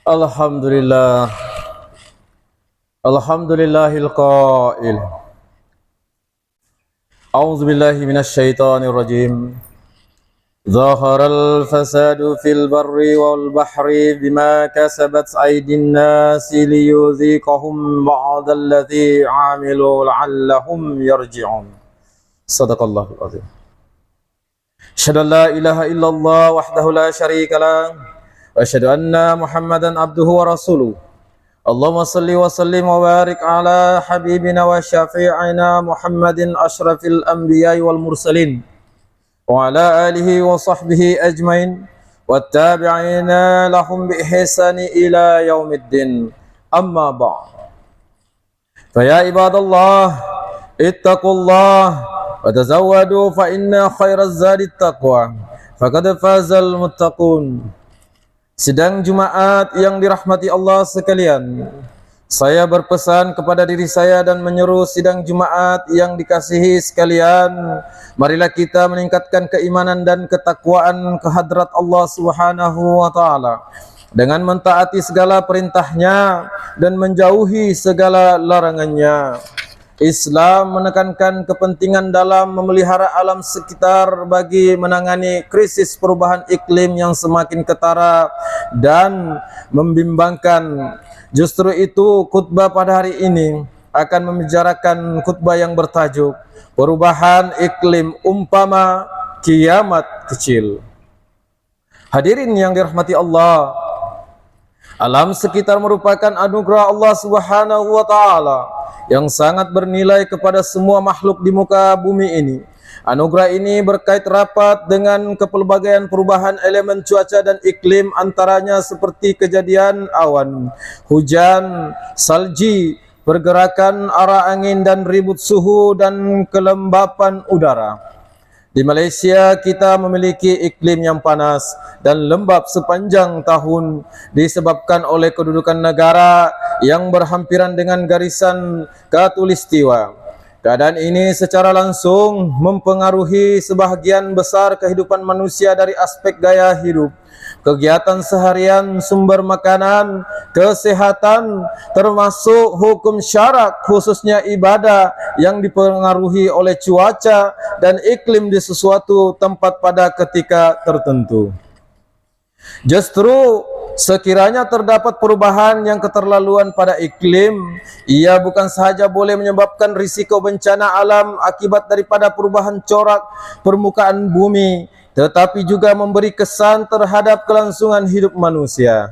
Alhamdulillah. Alhamdulillahil qail. A'udzu billahi minasy syaithanir rajim. Zaharal fasadu fil barri wal bahri bima kasabat aydin nasi liyudhiqahum ba'dalladzi 'amilu la'allahum yarji'un. Shadaqallahul azim. Asyhadu an la ilaha illallah wahdahu la syarika lah wa asyhadu anna Muhammadan abduhu wa rasuluh. Allahumma salli wa sallim wa barik ala habibina wa syafi'ina Muhammadin asyrafil anbiya'i wal mursalin wa ala alihi wa sahbihi ajmain wa tabi'ina lahum bi ihsani ila yaumiddin. Amma ba'd. Fa ya ibadallah ittaqullah wa tazawwadu fa inna khairaz zadi taqwa faqad fazal muttaqun. Sidang Jumat yang dirahmati Allah sekalian, saya berpesan kepada diri saya dan menyeru sidang Jumat yang dikasihi sekalian, marilah kita meningkatkan keimanan dan ketakwaan kehadrat Allah Subhanahu wa taala dengan mentaati segala perintahnya dan menjauhi segala larangannya. Islam menekankan kepentingan dalam memelihara alam sekitar bagi menangani krisis perubahan iklim yang semakin ketara dan membimbangkan. Justru itu khutbah pada hari ini akan membicarakan khutbah yang bertajuk perubahan iklim umpama kiamat kecil. Hadirin yang dirahmati Allah, alam sekitar merupakan anugerah Allah Subhanahu wa taala yang sangat bernilai kepada semua makhluk di muka bumi ini. Anugerah ini berkait rapat dengan kepelbagaian perubahan elemen cuaca dan iklim, antaranya seperti kejadian awan, hujan, salji, pergerakan arah angin dan ribut suhu dan kelembapan udara. Di Malaysia kita memiliki iklim yang panas dan lembap sepanjang tahun disebabkan oleh kedudukan negara yang berhampiran dengan garisan khatulistiwa. Keadaan ini secara langsung mempengaruhi sebahagian besar kehidupan manusia dari aspek gaya hidup, kegiatan seharian, sumber makanan, kesehatan, termasuk hukum syarak khususnya ibadah yang dipengaruhi oleh cuaca dan iklim di sesuatu tempat pada ketika tertentu. Justru sekiranya terdapat perubahan yang keterlaluan pada iklim, ia bukan sahaja boleh menyebabkan risiko bencana alam akibat daripada perubahan corak permukaan bumi, tetapi juga memberi kesan terhadap kelangsungan hidup manusia.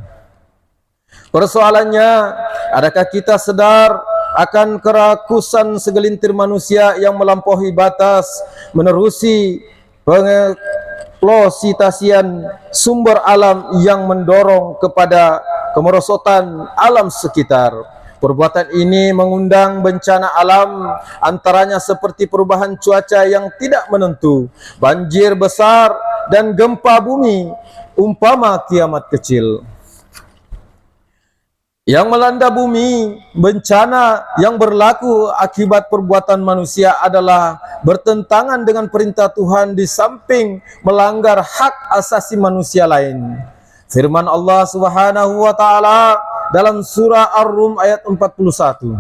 Persoalannya, adakah kita sadar akan kerakusan segelintir manusia yang melampaui batas, menerusi eksploitasian sumber alam yang mendorong kepada kemerosotan alam sekitar? Perbuatan ini mengundang bencana alam, antaranya seperti perubahan cuaca yang tidak menentu, banjir besar dan gempa bumi umpama kiamat kecil yang melanda bumi. Bencana yang berlaku akibat perbuatan manusia adalah bertentangan dengan perintah Tuhan di samping melanggar hak asasi manusia lain. Firman Allah Subhanahu wa taala dalam surah Ar-Rum ayat 41.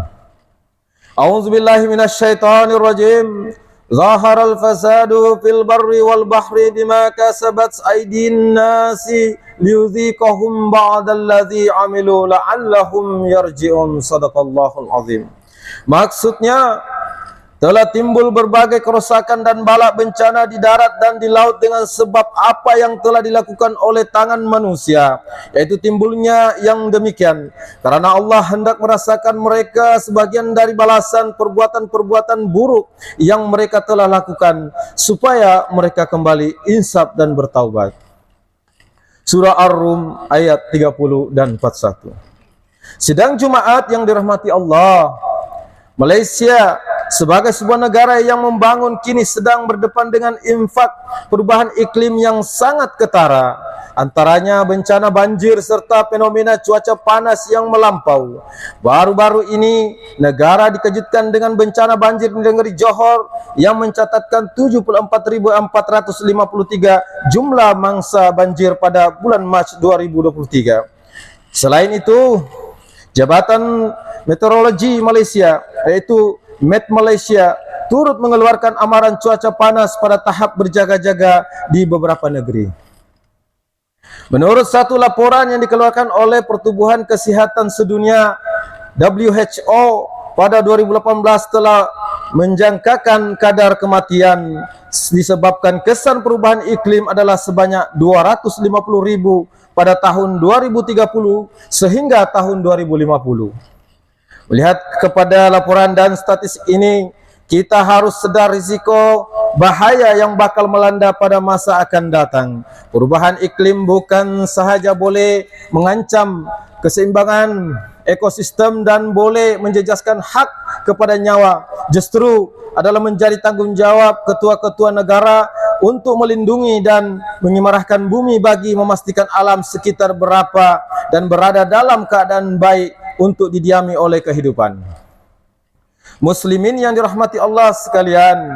A'udzubillahi minasyaitonir rajim. Zaharal fasadu fil barri wal bahri bima kasabat aydin nasi liyudhiqahum ba'dalladzi 'amilu la'allahum yarji'un. Shadaqallahul azim. Maksudnya, telah timbul berbagai kerusakan dan bala bencana di darat dan di laut dengan sebab apa yang telah dilakukan oleh tangan manusia, yaitu timbulnya yang demikian karena Allah hendak merasakan mereka sebagian dari balasan perbuatan-perbuatan buruk yang mereka telah lakukan, supaya mereka kembali insaf dan bertaubat. Surah Ar-Rum ayat 30 dan 41. Sidang Jumat yang dirahmati Allah, Malaysia sebagai sebuah negara yang membangun kini sedang berdepan dengan infak perubahan iklim yang sangat ketara, antaranya bencana banjir serta fenomena cuaca panas yang melampau. Baru-baru ini negara dikejutkan dengan bencana banjir di negeri Johor yang mencatatkan 74.453 jumlah mangsa banjir pada bulan Mac 2023. Selain itu, Jabatan Meteorologi Malaysia, yaitu Met Malaysia, turut mengeluarkan amaran cuaca panas pada tahap berjaga-jaga di beberapa negeri. Menurut satu laporan yang dikeluarkan oleh Pertubuhan Kesihatan Sedunia WHO pada 2018 telah menjangkakan kadar kematian disebabkan kesan perubahan iklim adalah sebanyak 250.000 pada tahun 2030 sehingga tahun 2050. Melihat kepada laporan dan statistik ini, kita harus sedar risiko bahaya yang bakal melanda pada masa akan datang. Perubahan iklim bukan sahaja boleh mengancam keseimbangan ekosistem dan boleh menjejaskan hak kepada nyawa, justru adalah menjadi tanggungjawab ketua-ketua negara untuk melindungi dan mengimarahkan bumi bagi memastikan alam sekitar berada dalam keadaan baik untuk didiami oleh kehidupan. Muslimin yang dirahmati Allah sekalian,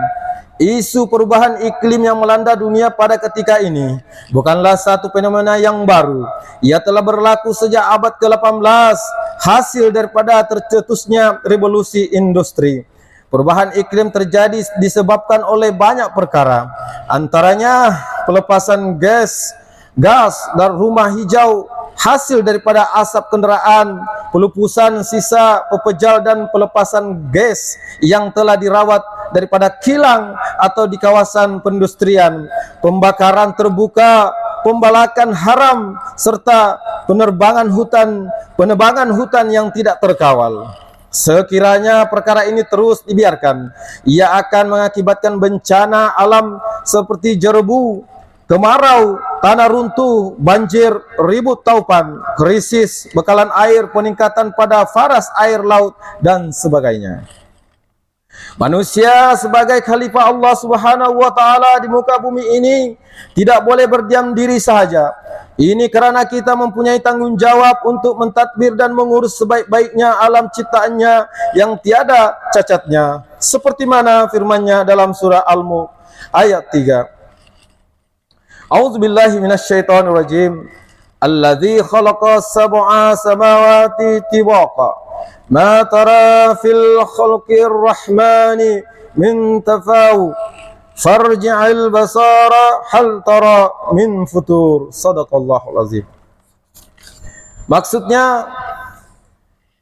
isu perubahan iklim yang melanda dunia pada ketika ini bukanlah satu fenomena yang baru. Ia telah berlaku sejak abad ke-18, hasil daripada tercetusnya revolusi industri. Perubahan iklim terjadi disebabkan oleh banyak perkara, antaranya pelepasan gas dan rumah hijau, hasil daripada asap kenderaan, pelupusan sisa pepejal dan pelepasan gas yang telah dirawat daripada kilang atau di kawasan perindustrian, pembakaran terbuka, pembalakan haram, serta penebangan hutan yang tidak terkawal. Sekiranya perkara ini terus dibiarkan, ia akan mengakibatkan bencana alam seperti jerebu, kemarau, tanah runtuh, banjir, ribut taupan, krisis bekalan air, peningkatan pada faras air laut, dan sebagainya. Manusia sebagai khalifah Allah Subhanahu wa taala di muka bumi ini tidak boleh berdiam diri sahaja. Ini kerana kita mempunyai tanggungjawab untuk mentadbir dan mengurus sebaik-baiknya alam ciptaannya yang tiada cacatnya, seperti mana firman-Nya dalam surah Al-Mulk ayat 3. A'udzubillahi minasyaitonirrajim. Alladzi khalaqa sab'a samawati tibaqa ma tara fil khalqir rahmani min tafawut farji'il basara hal tara min futur. Sadaqallahul azim. Maksudnya,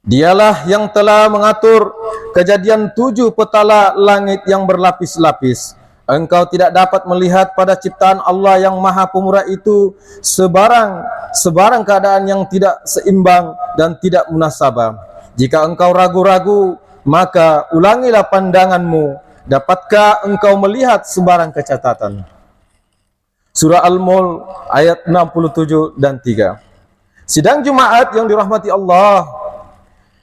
dialah yang telah mengatur kejadian 7 petala langit yang berlapis-lapis. Engkau tidak dapat melihat pada ciptaan Allah yang maha pemurah itu sebarang keadaan yang tidak seimbang dan tidak munasabah. Jika engkau ragu-ragu, maka ulangilah pandanganmu. Dapatkah engkau melihat sebarang kecatatan? Surah Al-Mulk ayat 67 dan 3. Sidang Jumaat yang dirahmati Allah,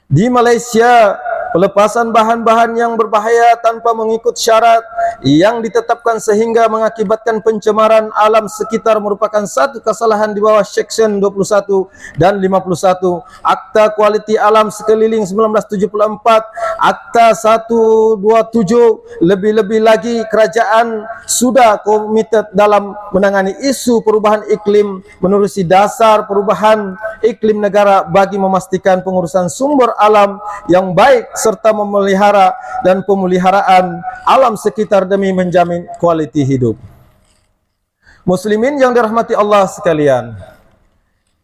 di Malaysia pelepasan bahan-bahan yang berbahaya tanpa mengikut syarat yang ditetapkan sehingga mengakibatkan pencemaran alam sekitar merupakan satu kesalahan di bawah Section 21 dan 51 Akta Kualiti Alam Sekeliling 1974, Akta 127. Lebih-lebih lagi, kerajaan sudah komited dalam menangani isu perubahan iklim menerusi dasar perubahan iklim negara bagi memastikan pengurusan sumber alam yang baik serta memelihara dan pemeliharaan alam sekitar demi menjamin kualiti hidup. Muslimin yang dirahmati Allah sekalian,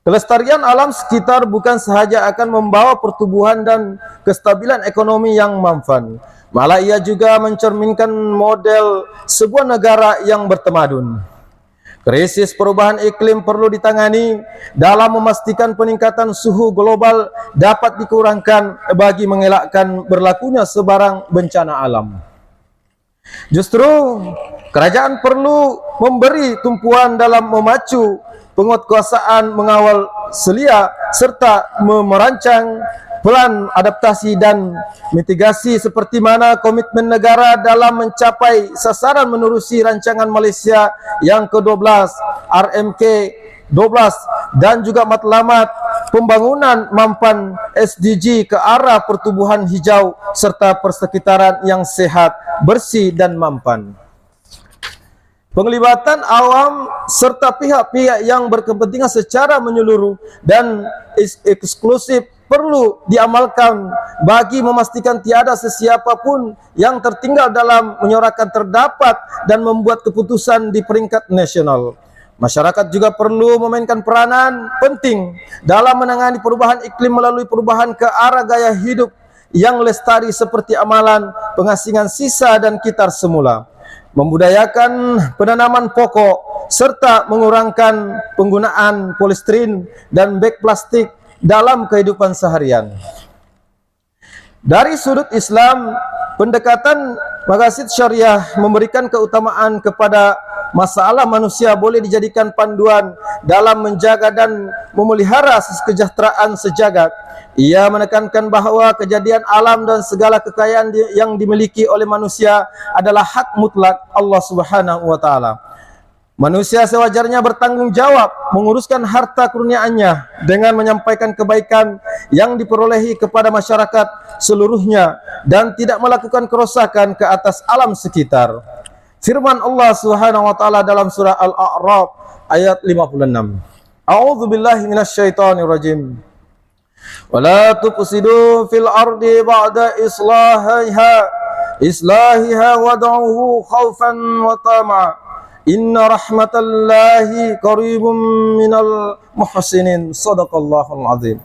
kelestarian alam sekitar bukan sahaja akan membawa pertumbuhan dan kestabilan ekonomi yang mampan, malah ia juga mencerminkan model sebuah negara yang bertamadun. Krisis perubahan iklim perlu ditangani dalam memastikan peningkatan suhu global dapat dikurangkan bagi mengelakkan berlakunya sebarang bencana alam. Justru, kerajaan perlu memberi tumpuan dalam memacu penguatkuasaan mengawal selia serta merancang plan adaptasi dan mitigasi seperti mana komitmen negara dalam mencapai sasaran menerusi rancangan Malaysia yang ke-12 RMK 12 dan juga matlamat pembangunan mampan SDG ke arah pertumbuhan hijau serta persekitaran yang sehat, bersih dan mampan. penglibatan awam serta pihak-pihak yang berkepentingan secara menyeluruh dan eksklusif perlu diamalkan bagi memastikan tiada sesiapa pun yang tertinggal dalam menyuarakan pendapat dan membuat keputusan di peringkat nasional. Masyarakat juga perlu memainkan peranan penting dalam menangani perubahan iklim melalui perubahan ke arah gaya hidup yang lestari seperti amalan, pengasingan sisa dan kitar semula, membudayakan penanaman pokok serta mengurangkan penggunaan polistiren dan beg plastik dalam kehidupan seharian. Dari sudut Islam, pendekatan maqasid syariah memberikan keutamaan kepada masalah manusia boleh dijadikan panduan dalam menjaga dan memelihara kesejahteraan sejagat. Ia menekankan bahawa kejadian alam dan segala kekayaan yang dimiliki oleh manusia adalah hak mutlak Allah Subhanahu wa taala. Manusia sewajarnya bertanggung jawab menguruskan harta kurniaannya dengan menyampaikan kebaikan yang diperolehi kepada masyarakat seluruhnya dan tidak melakukan kerosakan ke atas alam sekitar. Firman Allah Subhanahu wa taala dalam surah Al-A'raf ayat 56. A'udzubillahi minasyaitonirrajim. Wala tufsidu fil ardi ba'da islahiha wad'uhu khaufan wa tama'a. Inna rahmatallahi qaribum minal muhsinin. Shadaqallahul azim.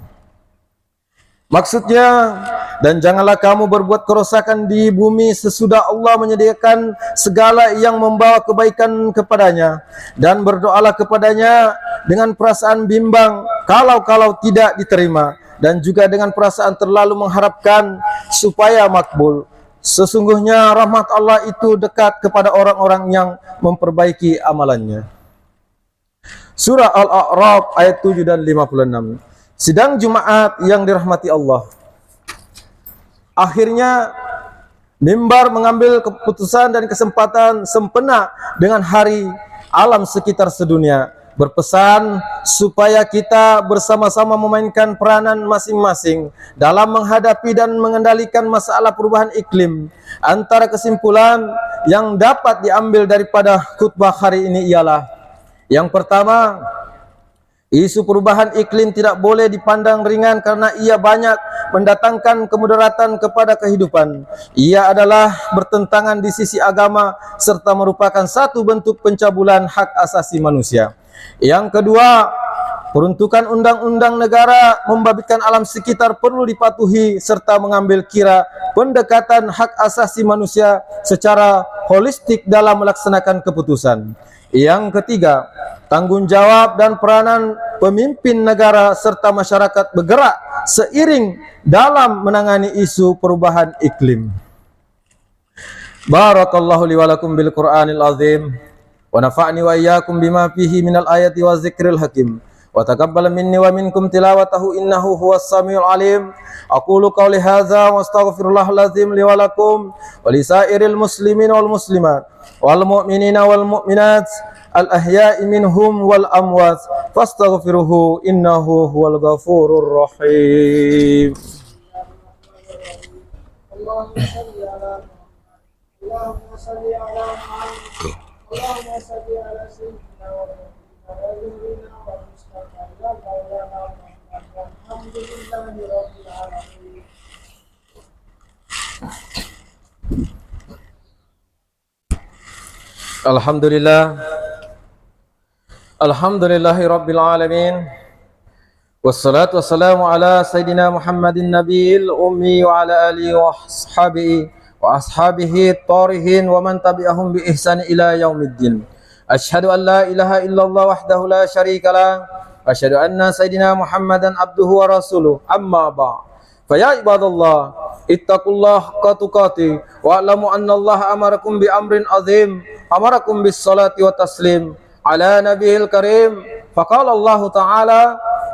Maksudnya, dan janganlah kamu berbuat kerosakan di bumi sesudah Allah menyediakan segala yang membawa kebaikan kepadanya, dan berdoalah kepadanya dengan perasaan bimbang kalau tidak diterima, dan juga dengan perasaan terlalu mengharapkan supaya makbul. Sesungguhnya rahmat Allah itu dekat kepada orang-orang yang memperbaiki amalannya. Surah Al-A'raf ayat 7 dan 56. Sidang Jumat yang dirahmati Allah. Akhirnya mimbar mengambil keputusan dan kesempatan sempena dengan hari alam sekitar sedunia, berpesan supaya kita bersama-sama memainkan peranan masing-masing dalam menghadapi dan mengendalikan masalah perubahan iklim. Antara kesimpulan yang dapat diambil daripada khutbah hari ini ialah: yang pertama, isu perubahan iklim tidak boleh dipandang ringan karena ia banyak mendatangkan kemudaratan kepada kehidupan. Ia adalah bertentangan di sisi agama serta merupakan satu bentuk pencabulan hak asasi manusia. Yang kedua, peruntukan undang-undang negara membabitkan alam sekitar perlu dipatuhi serta mengambil kira pendekatan hak asasi manusia secara holistik dalam melaksanakan keputusan. Yang ketiga, tanggung jawab dan peranan pemimpin negara serta masyarakat bergerak seiring dalam menangani isu perubahan iklim. Barakallahu li wa lakum bil Qur'anil azim wa nafa'ni wa iyyakum bima fihi minal ayati wa zikril hakim wa taqabbal minni wa minkum tilawatahu innahu huwas samiul alim. Aqulu qawli hadza wa astaghfirullahal azim li wa lakum wa li sairil muslimin wal muslimat wal mu'minina wal mu'minat al ahya'i minhum wal amwat fastaghfiruhu innahu huwal ghafurur rahim. Allahumma salli ala Muhammad. Allahumma salli ala sayyidina wa nabiyina wa mustafa wa maulana Muhammad. Alhamdulillahi rabbil alamin. Alhamdulillahi rabbil alamin. Wassalatu wassalamu ala sayyidina Muhammadin nabiyil ummi wa ala alihi wa ashabihi tarihin wa man tabi'ahum bi ihsan ila yaumiddin. Asyhadu an la ilaha illallah wahdahu la syarika lah wa asyhadu anna sayyidina Muhammadan abduhu wa rasuluh. Amma ba'. Fa ya ibadallah, ittaqullaha haqqa tuqatih wa alamu anna Allah amarakum bi amrin azim, amarakum bis salati wa taslim ala nabiyil karim. Faqala Allah ta'ala,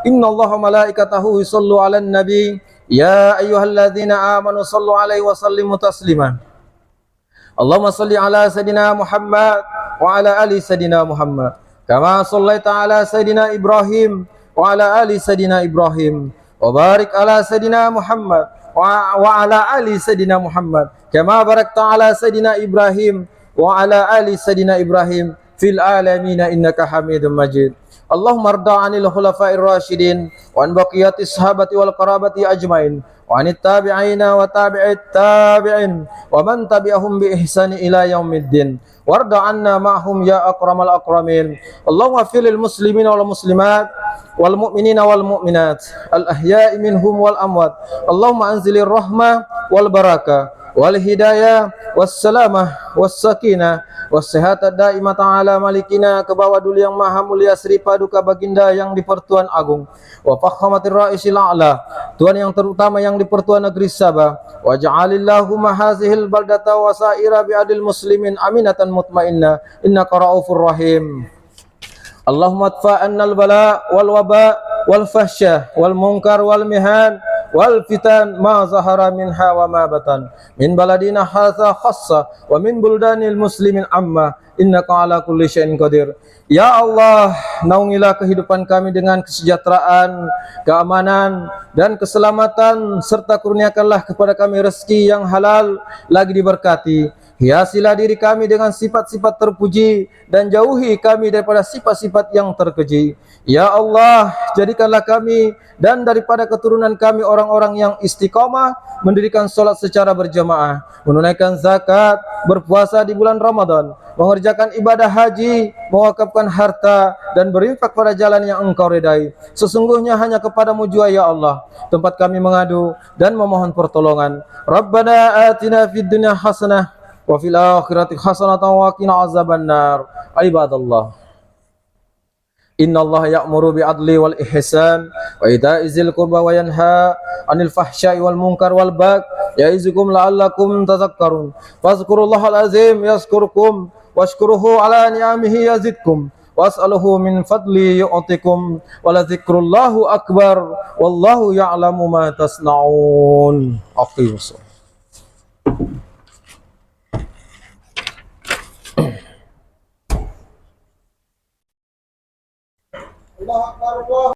inna Allaha malaikatahu yusallu 'alan nabi ya ayyuhalladzina amanu sallu 'alaihi wa sallimu taslima. Allahumma salli ala sayidina Muhammad wa ala ali sayidina Muhammad kama sallaita ala sayidina Ibrahim wa ala ali sayidina Ibrahim wa barik ala sayidina Muhammad wa ala ali sayidina Muhammad kama barakta ala sayidina Ibrahim wa ala ali sayidina Ibrahim fil alamin innaka Hamidum Majid. Allahumma arda 'anil khulafa'ir rasyidin wa an baqiyatis sahabati wal qarabati ajmain wa anit tabi'ina wa tabi'it tabi'in wa man tabi'ahum bi ihsani ila yaumiddin warda 'anna ma'hum ya akramal akramin. Allahumma filil muslimin wal muslimat wal mu'minina wal mu'minat al ahya'i minhum wal amwat. Allahumma anzilir rahmah wal barakah wal hidayah was salamah was sakinah wasihata daimatan ala malikina, ke bawah dulu yang maha mulia Sri Paduka Baginda yang di Pertuan Agung wa fakhamatir raisil a'la, Tuan yang terutama yang di Pertuan Negeri Sabah, wa ja'alillahumma hazihil baldata wa sa'ira bi'adil muslimin aminatan mutmainnah innaka raufur rahim. Allahumma adfa'annal bala wal waba wal fahsyah wal munkar wal mihan wal fitan ma zahara minha wa ma batan min baladina hadza khassa wa min buldanil muslimin amma innaka ala kulli syai'in qadir. Ya Allah, naungilah kehidupan kami dengan kesejahteraan, keamanan dan keselamatan, serta kurniakanlah kepada kami rezeki yang halal lagi diberkati. Hiasilah diri kami dengan sifat-sifat terpuji dan jauhi kami daripada sifat-sifat yang terkeji. Ya Allah, jadikanlah kami dan daripada keturunan kami orang-orang yang istiqamah, mendirikan solat secara berjamaah, menunaikan zakat, berpuasa di bulan Ramadan, mengerjakan ibadah haji, mewakafkan harta dan berinfak pada jalan yang Engkau ridai. Sesungguhnya hanya kepadamu jua ya Allah tempat kami mengadu dan memohon pertolongan. Rabbana atina fid dunya hasanah wa fil akhirati hasanatan wa qina azabannar. Ibadallah, innallaha ya'muru bi'adli wal ihsan wa ita'i dzil qurba wa yanha 'anil fahsya'i wal munkar wal baghi ya'izukum la'allakum tadhakkarun. Fadhkurullahal azim yazkurkum washkuruhu 'ala ni'amihi yazidkum was'aluhu min fadli yu'tikum wa la dzikrullahu akbar wallahu ya'lamu ma tasna'un. Aqimus. Allah Akbar.